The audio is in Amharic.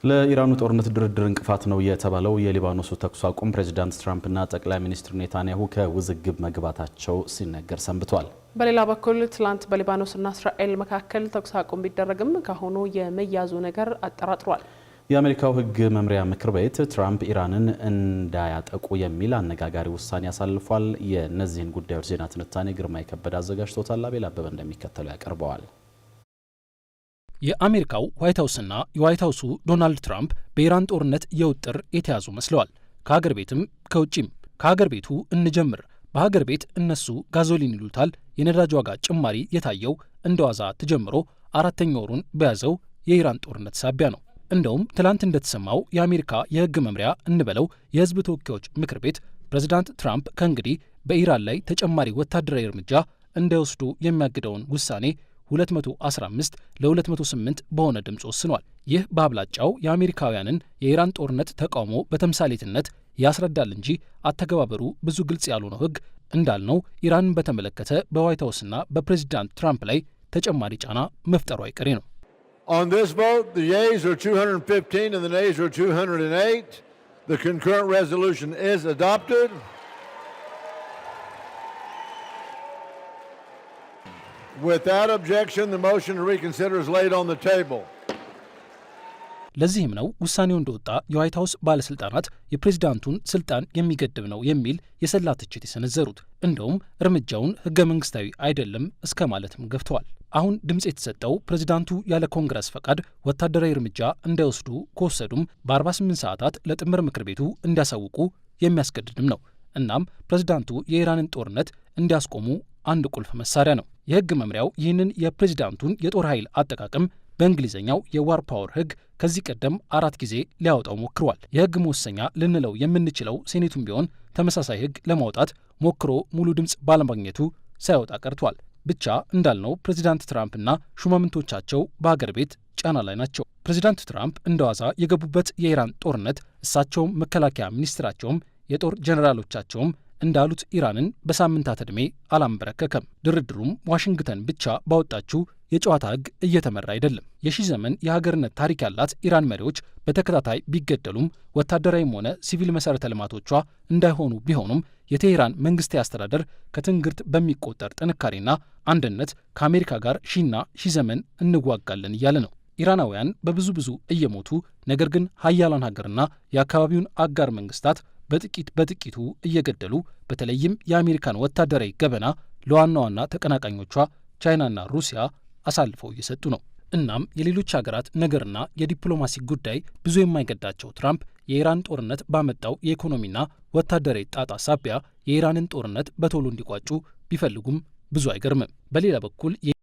ለኢራኑ ጦርነት ድርድር እንቅፋት ነው የተባለው የሊባኖሱ ተኩስ አቁም ፕሬዝዳንት ትራምፕና ጠቅላይ ሚኒስትር ኔታንያሁ ከውዝግብ መግባታቸው ሲነገር ሰንብቷል። በሌላ በኩል ትላንት በሊባኖስና እስራኤል መካከል ተኩስ አቁም ቢደረግም ካሁኑ የመያዙ ነገር አጠራጥሯል። የአሜሪካው ሕግ መምሪያ ምክር ቤት ትራምፕ ኢራንን እንዳያጠቁ የሚል አነጋጋሪ ውሳኔ ያሳልፏል። የእነዚህን ጉዳዮች ዜና ትንታኔ ግርማይ ከበደ አዘጋጅቶታል። አቤል አበበ እንደሚከተለው ያቀርበዋል። የአሜሪካው ዋይት ሃውስና የዋይት ሃውሱ ዶናልድ ትራምፕ በኢራን ጦርነት የውጥር የተያዙ መስለዋል። ከሀገር ቤትም ከውጪም። ከሀገር ቤቱ እንጀምር። በሀገር ቤት እነሱ ጋዞሊን ይሉታል። የነዳጅ ዋጋ ጭማሪ የታየው እንደ ዋዛ ተጀምሮ አራተኛ ወሩን በያዘው የኢራን ጦርነት ሳቢያ ነው። እንደውም ትላንት እንደተሰማው የአሜሪካ የሕግ መምሪያ እንበለው የሕዝብ ተወካዮች ምክር ቤት ፕሬዝዳንት ትራምፕ ከእንግዲህ በኢራን ላይ ተጨማሪ ወታደራዊ እርምጃ እንዳይወስዱ የሚያግደውን ውሳኔ 215 ለ208 በሆነ ድምፅ ወስኗል። ይህ በአብላጫው የአሜሪካውያንን የኢራን ጦርነት ተቃውሞ በተምሳሌትነት ያስረዳል እንጂ አተገባበሩ ብዙ ግልጽ ያልሆነው ሕግ እንዳልነው ኢራንን በተመለከተ በዋይት ሃውስና በፕሬዝዳንት ትራምፕ ላይ ተጨማሪ ጫና መፍጠሩ አይቀሬ ነው። On this vote, the yeas are 215 and the nays are 208. The concurrent resolution is adopted. Without objection, the motion to reconsider is laid on the table. ለዚህም ነው ውሳኔው እንደወጣ የዋይት ሃውስ ባለስልጣናት የፕሬዝዳንቱን ስልጣን የሚገድብ ነው የሚል የሰላ ትችት የሰነዘሩት። እንደውም እርምጃውን ህገ መንግስታዊ አይደለም እስከ ማለትም ገፍተዋል። አሁን ድምፅ የተሰጠው ፕሬዝዳንቱ ያለ ኮንግረስ ፈቃድ ወታደራዊ እርምጃ እንዳይወስዱ ከወሰዱም በ48 ሰዓታት ለጥምር ምክር ቤቱ እንዲያሳውቁ የሚያስገድድም ነው። እናም ፕሬዝዳንቱ የኢራንን ጦርነት እንዲያስቆሙ አንድ ቁልፍ መሳሪያ ነው። የህግ መምሪያው ይህንን የፕሬዝዳንቱን የጦር ኃይል አጠቃቀም በእንግሊዝኛው የዋር ፓወር ህግ ከዚህ ቀደም 4 ጊዜ ሊያወጣው ሞክሯል። የህግ መወሰኛ ልንለው የምንችለው ሴኔቱም ቢሆን ተመሳሳይ ህግ ለማውጣት ሞክሮ ሙሉ ድምፅ ባለማግኘቱ ሳይወጣ ቀርቷል። ብቻ እንዳልነው ፕሬዝዳንት ትራምፕና ሹማምንቶቻቸው በአገር ቤት ጫና ላይ ናቸው። ፕሬዝዳንት ትራምፕ እንደዋዛ የገቡበት የኢራን ጦርነት እሳቸውም መከላከያ ሚኒስትራቸውም የጦር ጀኔራሎቻቸውም እንዳሉት ኢራንን በሳምንታት ዕድሜ አላንበረከከም። ድርድሩም ዋሽንግተን ብቻ ባወጣችው የጨዋታ ህግ እየተመራ አይደለም። የሺህ ዘመን የሀገርነት ታሪክ ያላት ኢራን መሪዎች በተከታታይ ቢገደሉም ወታደራዊም ሆነ ሲቪል መሠረተ ልማቶቿ እንዳይሆኑ ቢሆኑም የቴሄራን መንግስታዊ አስተዳደር ከትንግርት በሚቆጠር ጥንካሬና አንድነት ከአሜሪካ ጋር ሺህ ዘመን እንዋጋለን እያለ ነው። ኢራናውያን በብዙ እየሞቱ ነገር ግን ሀያላን ሀገርና የአካባቢውን አጋር መንግስታት በጥቂቱ እየገደሉ በተለይም የአሜሪካን ወታደራዊ ገበና ለዋና ዋና ተቀናቃኞቿ ቻይናና ሩሲያ አሳልፈው እየሰጡ ነው። እናም የሌሎች ሀገራት ነገርና የዲፕሎማሲ ጉዳይ ብዙ የማይገዳቸው ትራምፕ የኢራን ጦርነት ባመጣው የኢኮኖሚና ወታደራዊ ጣጣ ሳቢያ የኢራንን ጦርነት በቶሎ እንዲቋጩ ቢፈልጉም ብዙ አይገርምም። በሌላ በኩል